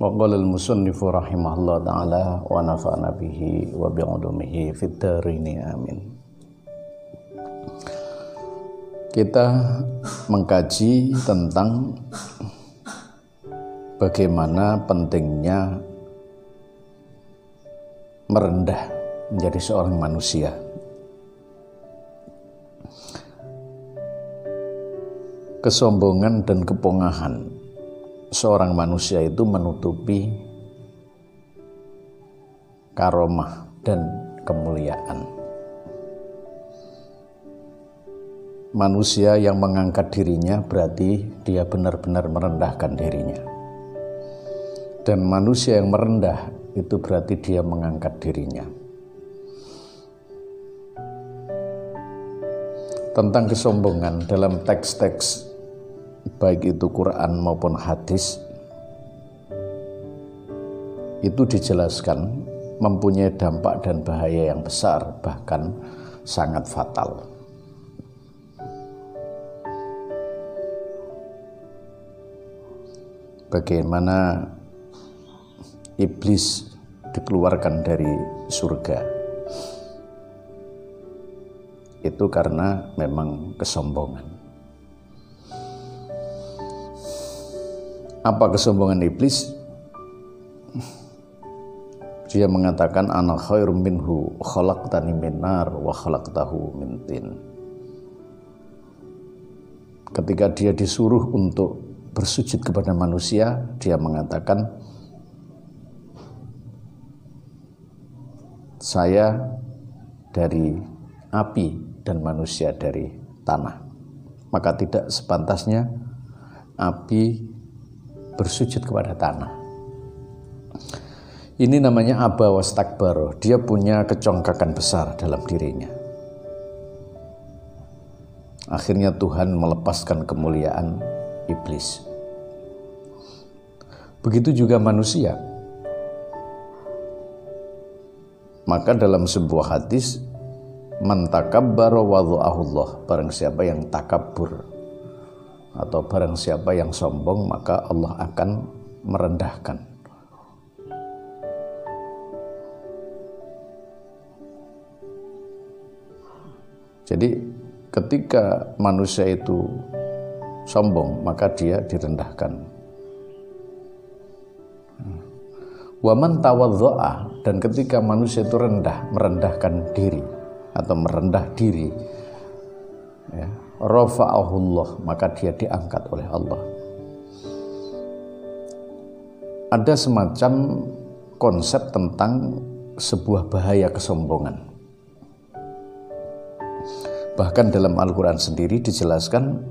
Wa qala al-musannifu rahimahullah ta'ala wa nafa'na bihi wa bi'ulumihi fid dharain amin. Kita mengkaji tentang bagaimana pentingnya merendah menjadi seorang manusia. Kesombongan dan kepongahan seorang manusia itu menutupi karomah dan kemuliaan. Manusia yang mengangkat dirinya berarti dia benar-benar merendahkan dirinya. Dan manusia yang merendah itu berarti dia mengangkat dirinya. Tentang kesombongan dalam teks-teks baik itu Quran maupun hadis itu dijelaskan mempunyai dampak dan bahaya yang besar, bahkan sangat fatal. Bagaimana iblis dikeluarkan dari surga itu karena memang kesombongan. Apa kesombongan iblis? Dia mengatakan ana khairum minhu khalaqtani min nar wa khalaqtahu min tin. Ketika dia disuruh untuk bersujud kepada manusia, dia mengatakan saya dari api dan manusia dari tanah. Maka tidak sepantasnya api bersujud kepada tanah. Ini namanya aba wastakbaro. Dia punya kecongkakan besar dalam dirinya. Akhirnya Tuhan melepaskan kemuliaan iblis. Begitu juga manusia. Maka dalam sebuah hadis, man takabbara wadha'ahullah, barang siapa yang takabur atau barang siapa yang sombong, maka Allah akan merendahkan. Jadi ketika manusia itu sombong, maka dia direndahkan. Wa man tawadha'a, dan ketika manusia itu merendahkan diri atau merendah diri, ya, rafa'ahullah, maka dia diangkat oleh Allah. Ada semacam konsep tentang sebuah bahaya kesombongan. Bahkan dalam Al-Quran sendiri dijelaskan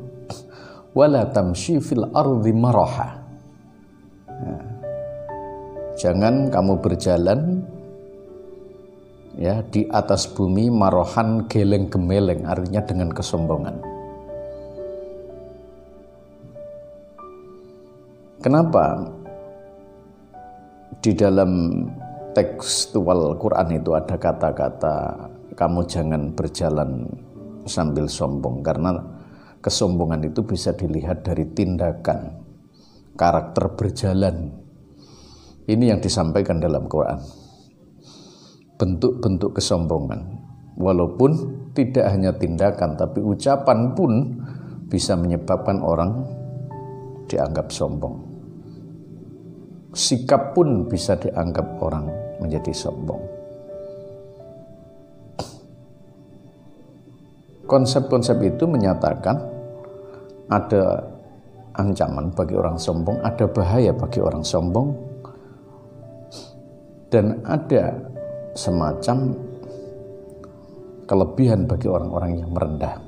wala tamshi fil ardi maraha. Ya. Jangan kamu berjalan ya di atas bumi marohan geleng-gemeleng, artinya dengan kesombongan. Kenapa di dalam tekstual Quran itu ada kata-kata kamu jangan berjalan sambil sombong? Karena kesombongan itu bisa dilihat dari tindakan, karakter berjalan. Ini yang disampaikan dalam Quran. Bentuk-bentuk kesombongan. Walaupun tidak hanya tindakan, tapi ucapan pun bisa menyebabkan orang dianggap sombong. Sikap pun bisa dianggap orang menjadi sombong. Konsep-konsep itu menyatakan ada ancaman bagi orang sombong, ada bahaya bagi orang sombong, dan ada semacam kelebihan bagi orang-orang yang merendah.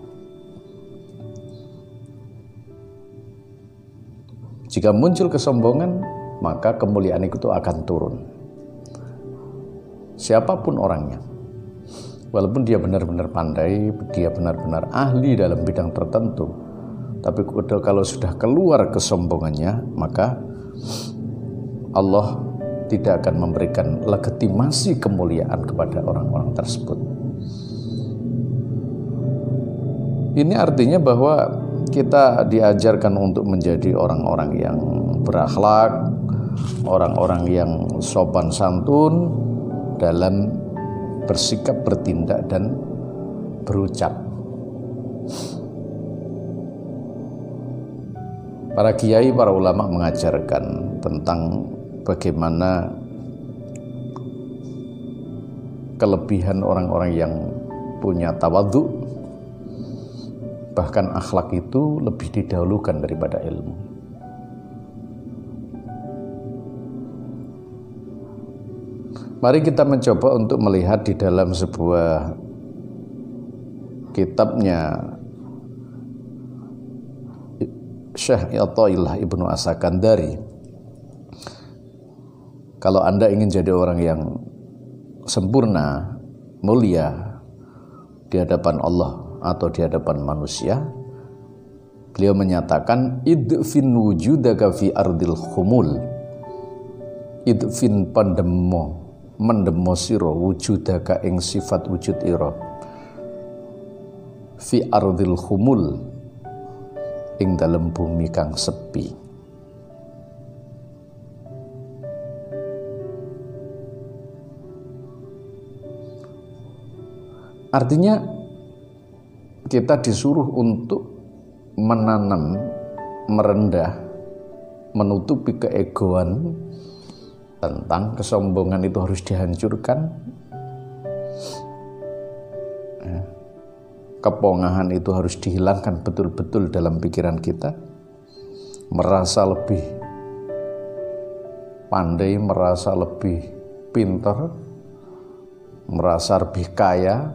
Jika muncul kesombongan, maka kemuliaan itu akan turun. Siapapun orangnya, walaupun dia benar-benar pandai, dia benar-benar ahli dalam bidang tertentu, tapi kalau sudah keluar kesombongannya, maka Allah tidak akan memberikan legitimasi kemuliaan kepada orang-orang tersebut. Ini artinya bahwa kita diajarkan untuk menjadi orang-orang yang berakhlak, orang-orang yang sopan santun dalam bersikap, bertindak, dan berucap. Para kiai, para ulama mengajarkan tentang bagaimana kelebihan orang-orang yang punya tawadhu, bahkan akhlak itu lebih didahulukan daripada ilmu. Mari kita mencoba untuk melihat di dalam sebuah kitabnya Syekh Athaillah Ibnu As-Sakandari. Kalau Anda ingin jadi orang yang sempurna, mulia di hadapan Allah atau di hadapan manusia, beliau menyatakan idfin wujudaka fi ardil khumul. Idfin pandemo mendemo sira wujudaka ing sifat wujud ira fi ardil khumul ing dalem bumi kang sepi. Artinya kita disuruh untuk menanam, merendah, menutupi keegoan, tentang kesombongan itu harus dihancurkan, kepongahan itu harus dihilangkan betul-betul dalam pikiran kita, merasa lebih pandai, merasa lebih pintar, merasa lebih kaya,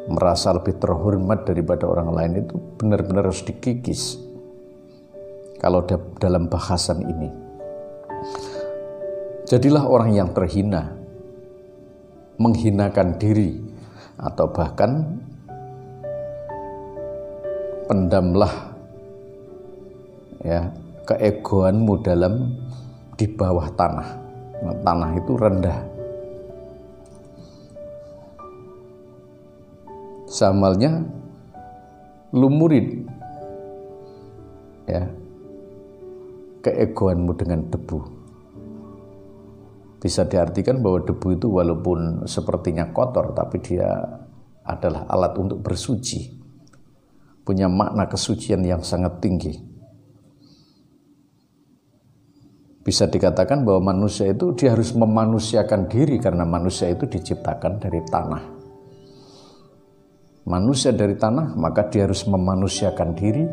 merasa lebih terhormat daripada orang lain, itu benar-benar harus dikikis. Kalau dalam bahasan ini, jadilah orang yang terhina, menghinakan diri, atau bahkan pendamlah ya keegoanmu dalam di bawah tanah. Nah, tanah itu rendah. Samalnya lumurin ya keegoanmu dengan debu. Bisa diartikan bahwa debu itu walaupun sepertinya kotor, tapi dia adalah alat untuk bersuci, punya makna kesucian yang sangat tinggi. Bisa dikatakan bahwa manusia itu dia harus memanusiakan diri, karena manusia itu diciptakan dari tanah. Manusia dari tanah, maka dia harus memanusiakan diri.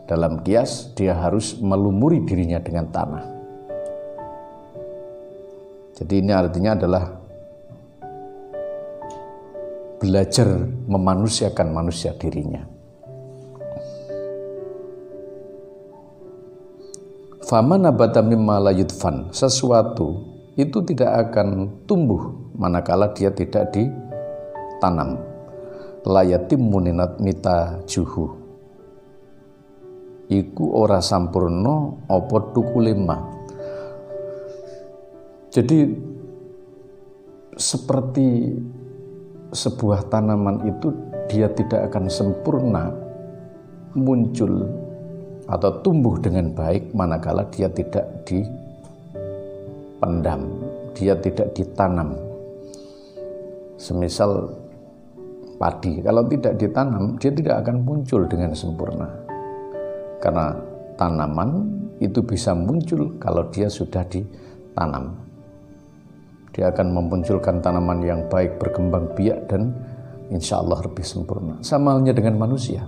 Dalam kias, dia harus melumuri dirinya dengan tanah. Jadi ini artinya adalah belajar memanusiakan manusia dirinya. Faman nabata mimma la yudfan, sesuatu itu tidak akan tumbuh manakala dia tidak ditanam. La yatimmu nitajuhu, iku ora sampurna apa tukule ma. Jadi seperti sebuah tanaman itu dia tidak akan sempurna muncul atau tumbuh dengan baik manakala dia tidak dipendam, dia tidak ditanam. Semisal padi, kalau tidak ditanam dia tidak akan muncul dengan sempurna. Karena tanaman itu bisa muncul kalau dia sudah ditanam. Dia akan memunculkan tanaman yang baik, berkembang biak, dan insya Allah lebih sempurna. Sama halnya dengan manusia.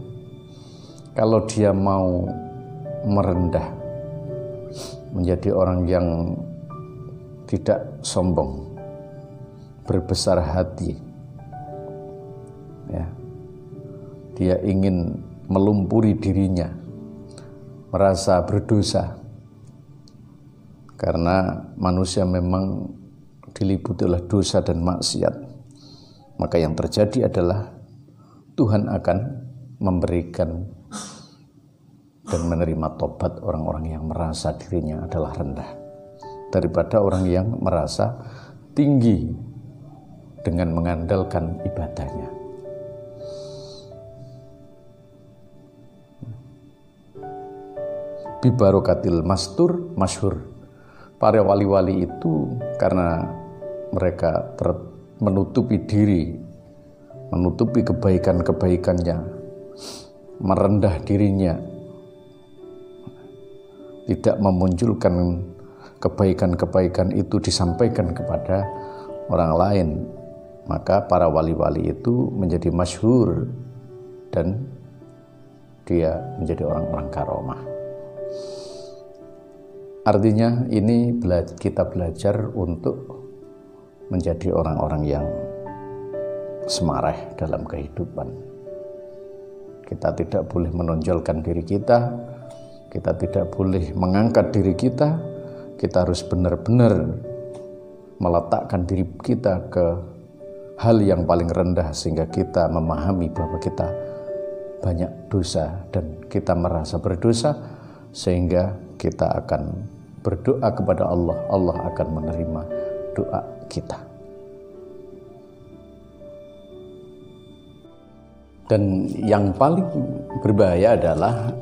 Kalau dia mau merendah, menjadi orang yang tidak sombong, berbesar hati, ya, dia ingin melumpuri dirinya, merasa berdosa, karena manusia memang diliputi oleh dosa dan maksiat, maka yang terjadi adalah Tuhan akan memberikan dan menerima tobat orang-orang yang merasa dirinya adalah rendah daripada orang yang merasa tinggi dengan mengandalkan ibadahnya. bibarokatil mastur masyhur. Para wali-wali itu karena mereka menutupi diri, menutupi kebaikan-kebaikannya, merendah dirinya, tidak memunculkan kebaikan-kebaikan itu disampaikan kepada orang lain, maka para wali-wali itu menjadi masyhur dan dia menjadi orang-orang karomah. Artinya ini kita belajar untuk menjadi orang-orang yang semarah dalam kehidupan. Kita tidak boleh menonjolkan diri kita tidak boleh mengangkat diri kita harus benar-benar meletakkan diri kita ke hal yang paling rendah sehingga kita memahami bahwa kita banyak dosa dan kita merasa berdosa, sehingga kita akan berdoa kepada Allah, Allah akan menerima doa kita. Dan yang paling berbahaya adalah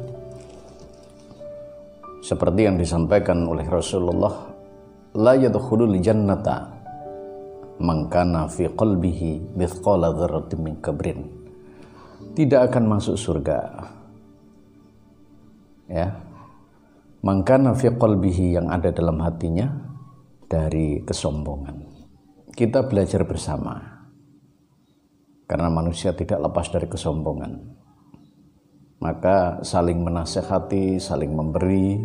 seperti yang disampaikan oleh Rasulullah, la yadkhulul jannata man kana fi qalbihi mithqala dzarratin min kabrin. Tidak akan masuk surga, ya, man kana fi qalbihi, yang ada dalam hatinya dari kesombongan. Kita belajar bersama, karena manusia tidak lepas dari kesombongan. Maka saling menasehati, saling memberi,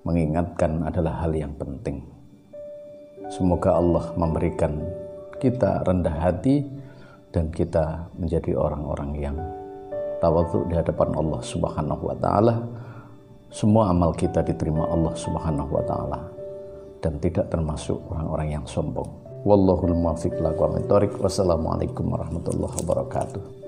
mengingatkan adalah hal yang penting. Semoga Allah memberikan kita rendah hati dan kita menjadi orang-orang yang tawadhu di hadapan Allah Subhanahu wa taala. Semua amal kita diterima Allah Subhanahu wa taala dan tidak termasuk orang-orang yang sombong. Wallahul muwaffiq ila aqwamit thoriq. Wassalamualaikum warahmatullahi wabarakatuh.